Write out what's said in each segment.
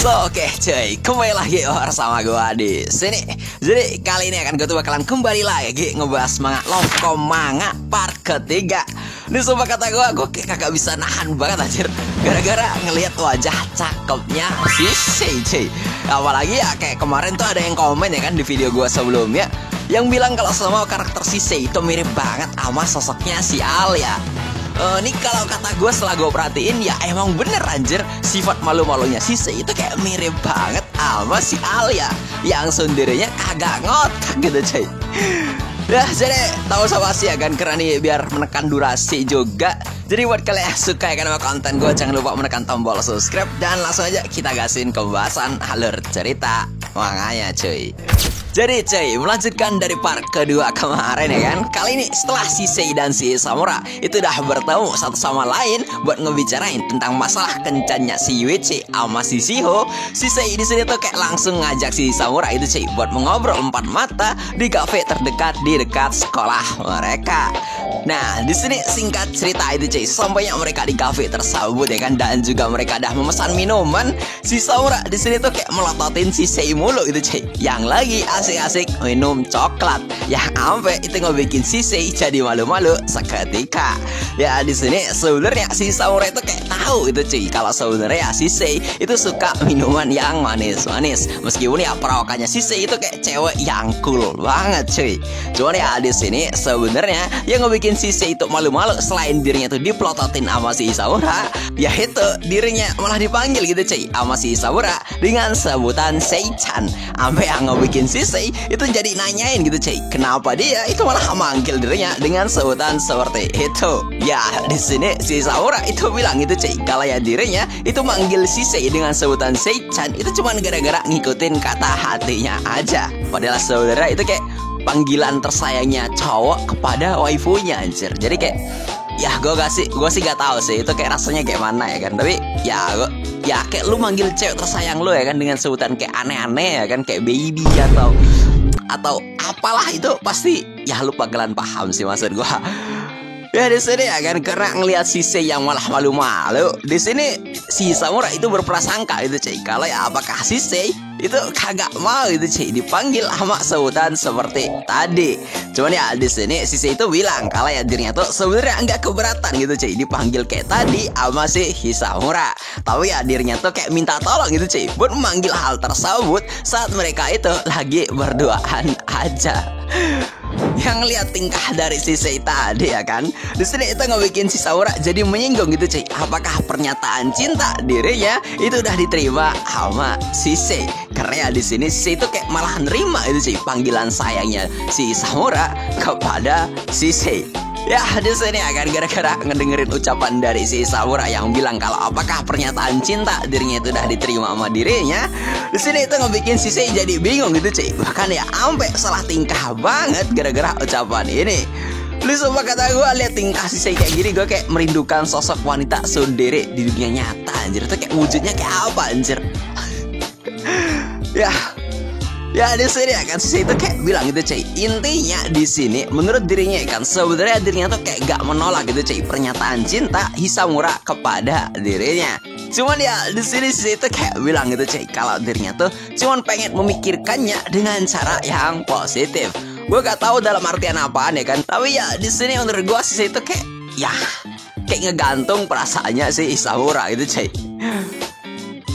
Oke cuy, kembali lagi bersama gue di sini. Jadi kali ini gue bakalan kembali lagi ngebahas manga Lovecom Manga part ketiga. Ini sumpah kata gue kayak kagak bisa nahan banget anjir, gara-gara ngelihat wajah cakepnya si Sei cuy. Apalagi ya kayak kemarin tuh ada yang komen ya kan di video gue sebelumnya, yang bilang kalau semua karakter si Sei itu mirip banget sama sosoknya si Alia. Ini kalau kata gue setelah gue perhatiin ya emang bener anjir, sifat malu-malunya si Sei itu kayak mirip banget sama si Alia yang sendirinya kagak ngotak gitu cuy. Ya jadi tahu sama sih ya kan, karena nih biar menekan durasi juga. Jadi buat kalian yang suka ya kan sama konten gue, jangan lupa menekan tombol subscribe dan langsung aja kita gasin ke pembahasan alur cerita manganya cuy. Jadi cuy, melanjutkan dari part kedua kemarin ya kan. Kali ini setelah si Sei dan si Samura itu udah bertemu satu sama lain buat ngebicarain tentang masalah kencannya si Yuichi sama si Shiho, si Sei di sini tuh kayak langsung ngajak si Samura itu cuy buat mengobrol empat mata di kafe terdekat di dekat sekolah mereka. Nah, di sini singkat cerita itu cuy, sampainya mereka di kafe tersebut ya kan, dan juga mereka dah memesan minuman. Si Samura di sini tuh kayak melototin si Sei mulu itu cuy, yang lagi asik-asik minum coklat, ya sampai itu ngebikin si Sei jadi malu-malu seketika. Ya di sini sebenarnya si Samura itu kayak tahu itu cuy, kalau sebenarnya si Sei itu suka minuman yang manis-manis. Meskipun ya perawakannya si Sei itu kayak cewek yang cool banget cuy. Cuman ya di sini sebenarnya yang ngebikin si Sei itu malu-malu selain dirinya tuh dipelototin sama si Samura, ya itu dirinya malah dipanggil gitu cuy sama si Samura dengan sebutan Sei-chan. Sampai yang ngebikin si Sei itu jadi nanyain gitu cuy, kenapa dia itu malah manggil dirinya dengan sebutan seperti itu. Ya di sini si Samura itu bilang gitu cuy, kalau ya dirinya itu manggil si Sei dengan sebutan Sei-chan itu cuman gara-gara ngikutin kata hatinya aja. Padahal saudara itu kayak panggilan tersayangnya cowok kepada waifunya anjir. Jadi kayak ya gue sih gak tahu sih itu kayak rasanya kayak mana ya kan. Tapi ya kayak lu manggil cewek tersayang lu ya kan dengan sebutan kayak aneh-aneh ya kan, kayak baby atau apalah, itu pasti ya lu bakalan paham sih maksud gue. Ya di sini ya kan, karena ngelihat si Sei yang malah malu-malu, di sini si Samura itu berprasangka itu cuy, kalau ya apakah si Sei itu kagak mau itu cuy dipanggil sama sebutan seperti tadi. Cuman ya di sini si Sei itu bilang kalau ya dirinya tuh sebenarnya nggak keberatan gitu cuy dipanggil kayak tadi sama si Samura. Tapi ya dirinya tuh kayak minta tolong gitu cuy buat memanggil hal tersebut saat mereka itu lagi berduaan aja. Yang lihat tingkah dari si Sei tadi ya kan, di sini itu ngebikin si Samura jadi menyinggung gitu cuy, apakah pernyataan cinta dirinya itu udah diterima sama si Sei. Karena ya di sini si Sei itu kayak malah nerima itu cuy panggilan sayangnya si Samura kepada si Sei. Ya di sini akan gara-gara ngedengerin ucapan dari si Samura yang bilang kalau apakah pernyataan cinta dirinya itu udah diterima sama dirinya, di sini itu ngebikin si Sei jadi bingung gitu cuy. Bahkan ya sampai salah tingkah banget gara-gara ucapan ini. Lu sumpah kata gue liat tingkah si Sei kayak gini, gue kayak merindukan sosok wanita tsundere di dunia nyata anjir. Itu kayak wujudnya kayak apa anjir. Ya di sini ya kan si Sei itu kayak bilang gitu cuy, intinya di sini menurut dirinya kan sebenarnya dirinya tuh kayak gak menolak gitu cuy pernyataan cinta Hisamura kepada dirinya. Cuman ya di sini si Sei itu kayak bilang gitu cuy kalau dirinya tuh cuman pengen memikirkannya dengan cara yang positif. Gue gak tahu dalam artian apaan ya kan, tapi ya di sini menurut gue si Sei itu kayak ngegantung perasaannya si Hisamura gitu cuy.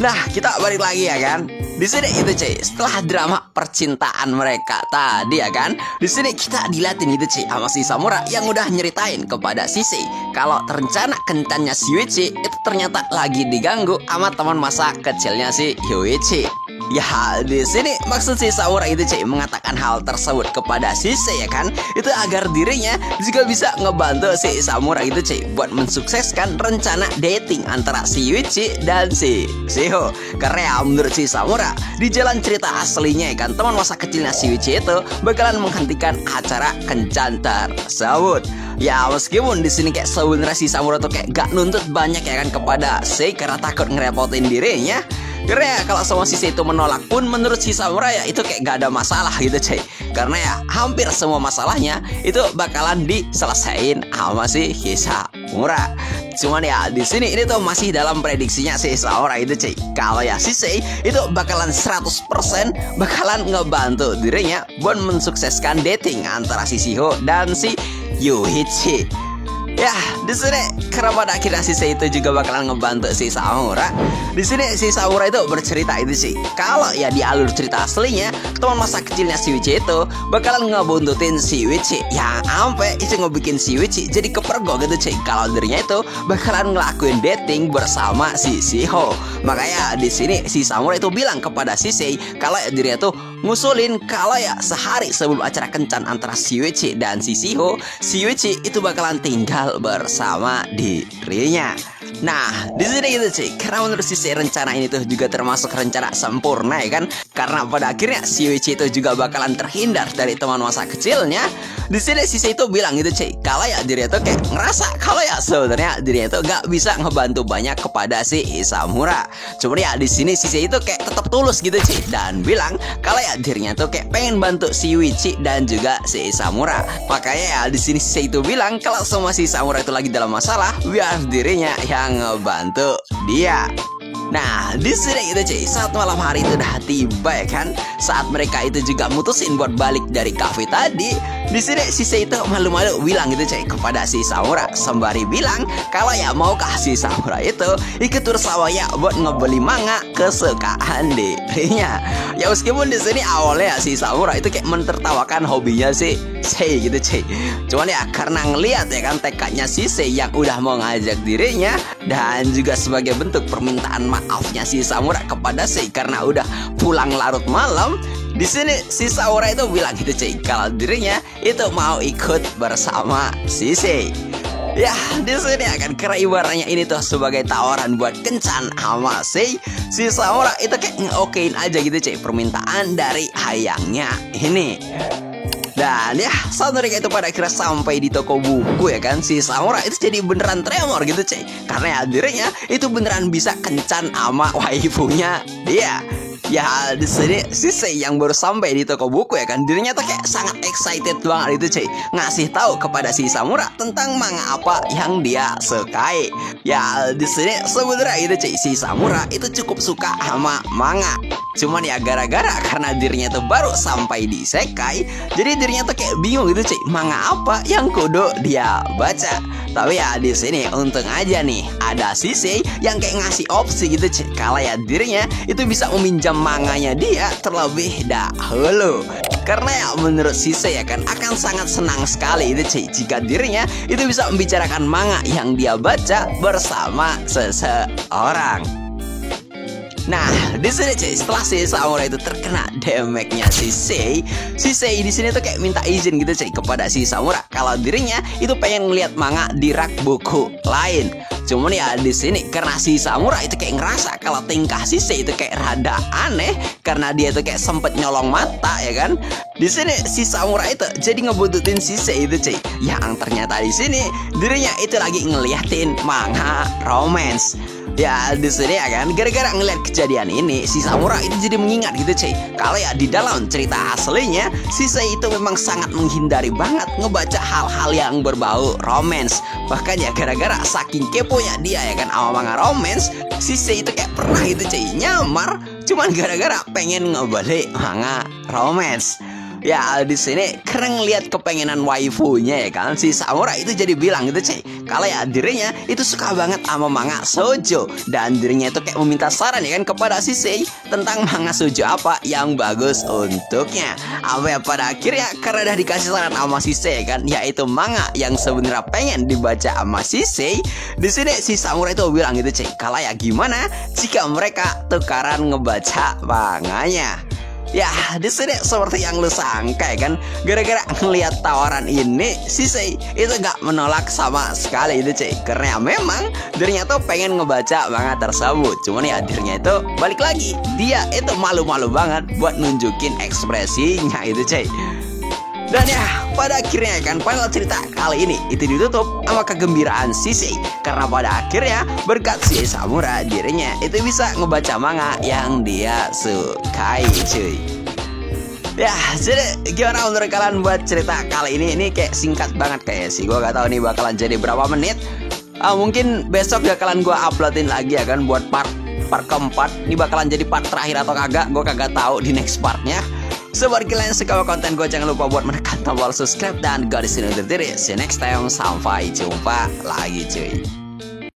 Nah kita balik lagi ya kan. Di sini itu cuy, setelah drama percintaan mereka tadi ya kan, di sini kita diliatin gitu cuy sama si Samura yang udah nyeritain kepada si Sei kalau rencana kencannya si Yuichi itu ternyata lagi diganggu sama teman masa kecilnya si Yuichi. Ya di sini maksud si Samura itu cuy mengatakan hal tersebut kepada si Sei ya kan, itu agar dirinya juga bisa ngebantu si Samura itu cuy buat mensukseskan rencana dating antara si Yuichi dan si Shiho. Karena ya menurut si Samura di jalan cerita aslinya ya kan, teman masa kecilnya si Yuichi itu bakalan menghentikan acara kencan tersebut. Ya meskipun di sini kayak sebenarnya si Samura tuh kayak gak nuntut banyak ya kan kepada Sei karena takut ngerepotin dirinya. Karena ya kalau sama si Sei itu menolak pun menurut si Samura ya itu kayak gak ada masalah gitu cuy. Karena ya hampir semua masalahnya itu bakalan diselesain sama si Hisamura. Cuman ya di sini ini tuh masih dalam prediksinya si Samurai itu cuy. Kalau ya Shisei itu bakalan 100% bakalan ngebantu dirinya buat mensukseskan dating antara si Shiho dan si Yuichi. Ya, di sini karena pada akhirnya Shisei itu juga bakalan ngebantu si Samurai. Di sini si Samurai itu bercerita itu sih. Kalau ya di alur cerita aslinya, teman masa kecilnya si Yuichi itu bakalan ngebuntutin si Yuichi. Yang sampai itu ngebikin si Yuichi jadi kepergok gitu cuy. Kalau dirinya itu bakalan ngelakuin dating bersama si Shiho. Makanya di sini si Samurai itu bilang kepada Shisei kalau ya dirinya tuh ngusulin kalau ya sehari sebelum acara kencan antara si Yuichi dan si Shiho, si Yuichi itu bakalan tinggal bersama dirinya. Nah, di sini gitu sih. Karena menurut Shisei rencana ini tuh juga termasuk rencana sempurna ya kan. Karena pada akhirnya si Yuichi itu juga bakalan terhindar dari teman masa kecilnya. Di sini Shisei itu bilang gitu cuy, kalau ya dirinya tuh kayak ngerasa kalau ya sebenarnya dirinya tuh gak bisa ngebantu banyak kepada si Isamura. Cuman ya di sini Shisei itu kayak tetap tulus gitu cuy dan bilang kalau ya dirinya tuh kayak pengen bantu si Yuichi dan juga si Isamura. Makanya ya di sini Shisei itu bilang kalau semua si Isamura itu lagi dalam masalah, biar dirinya yang ngebantu dia. Nah, di sini gitu cuy, saat malam hari itu udah tiba ya kan. Saat mereka itu juga mutusin buat balik dari kafe tadi. Di sini Shisei itu malu-malu bilang gitu cuy kepada si Samurai, sembari bilang kalau ya maukah si Samurai itu ikut bersamanya buat ngebeli manga kesukaan dirinya. Ya meskipun di sini awalnya si Samurai itu kayak mentertawakan hobinya si Shisei gitu cuy. Cuman ya karena ngelihat ya kan tekadnya Shisei yang udah mau ngajak dirinya, dan juga sebagai bentuk permintaan maafnya si Samurai kepada Shisei karena udah pulang larut malam. Di sini si Samurai itu bilang gitu cuy kalau dirinya itu mau ikut bersama Shisei. Ya, di sini akan kira ibaratnya ini tuh sebagai tawaran buat kencan sama si Samurai itu kayak ngeokein aja gitu cuy permintaan dari hayangnya ini. Dan ya saat mereka itu pada akhirnya sampai di toko buku ya kan, si Samurai itu jadi beneran tremor gitu cuy. Karena ya dirinya itu beneran bisa kencan sama waifunya dia. Ya di sini Shisei yang baru sampai di toko buku ya kan, dirinya tuh kayak sangat excited banget itu cuy, ngasih tahu kepada si Samurai tentang manga apa yang dia sukai. Ya di sini sebenarnya itu cuy, si Samurai itu cukup suka sama manga. Cuman ya gara-gara karena dirinya tuh baru sampai di Sekai, jadi dirinya tuh kayak bingung gitu cuy, manga apa yang kudu dia baca. Tapi ya di sini untung aja nih ada Shisei yang kayak ngasih opsi gitu cuy, kalau ya dirinya itu bisa meminjam manganya dia terlebih dahulu. Karena ya menurut Shisei ya kan akan sangat senang sekali itu cuy jika dirinya itu bisa membicarakan manga yang dia baca bersama seseorang. Nah, di sini cuy, setelah si Samurai itu terkena damage-nya Shisei di sini tuh kayak minta izin gitu cuy kepada si Samurai kalau dirinya itu pengen ngeliat manga di rak buku lain. Cuman ya di sini karena si Samurai itu kayak ngerasa kalau tingkah Shisei itu kayak rada aneh karena dia itu kayak sempet nyolong mata ya kan. Di sini si Samurai itu jadi ngebuntutin Shisei itu cuy, yang ternyata di sini dirinya itu lagi ngeliatin manga romance. Ya di sini ya kan gara-gara ngeliat kejadian ini si Samurai itu jadi mengingat gitu cuy kalau ya di dalam cerita aslinya Shisei itu memang sangat menghindari banget ngebaca hal-hal yang berbau romance. Bahkan ya gara-gara saking keponya dia ya kan sama manga romance, Shisei itu kayak pernah itu cuy nyamar cuman gara-gara pengen ngebeli manga romance. Ya di sini karena ngeliat kepengenan waifunya ya kan, si Samurai itu jadi bilang gitu cuy kalau ya dirinya itu suka banget sama manga shoujo, dan dirinya itu kayak meminta saran ya kan kepada Shisei tentang manga shoujo apa yang bagus untuknya. Apa ya pada akhirnya karena udah dikasih saran sama Shisei ya kan, yaitu manga yang sebenarnya pengen dibaca sama Shisei. Di sini si Samurai itu bilang gitu cuy kalau ya gimana jika mereka tukaran ngebaca manganya. Ya di sini seperti yang lu sangka ya kan, gara-gara ngeliat tawaran ini Shisei itu gak menolak sama sekali itu cuy, karena memang dirinya tuh pengen ngebaca manga tersebut. Cuman ya dirinya itu balik lagi, dia itu malu-malu banget buat nunjukin ekspresinya itu cuy. Dan ya pada akhirnya kan final cerita kali ini itu ditutup sama kegembiraan Shisei karena pada akhirnya berkat si Samurai dirinya itu bisa ngebaca manga yang dia sukai cuy. Ya jadi gimana menurut kalian buat cerita kali ini? Ini kayak singkat banget kayak sih, gue gak tahu nih bakalan jadi berapa menit. Mungkin besok bakalan gue uploadin lagi ya kan, buat part keempat. Ini bakalan jadi part terakhir atau kagak, gue kagak tahu di next partnya. So buat kalian yang suka konten gue, jangan lupa buat menekan tombol subscribe dan gue disini undur diri. See you next time, sampai jumpa lagi cuy.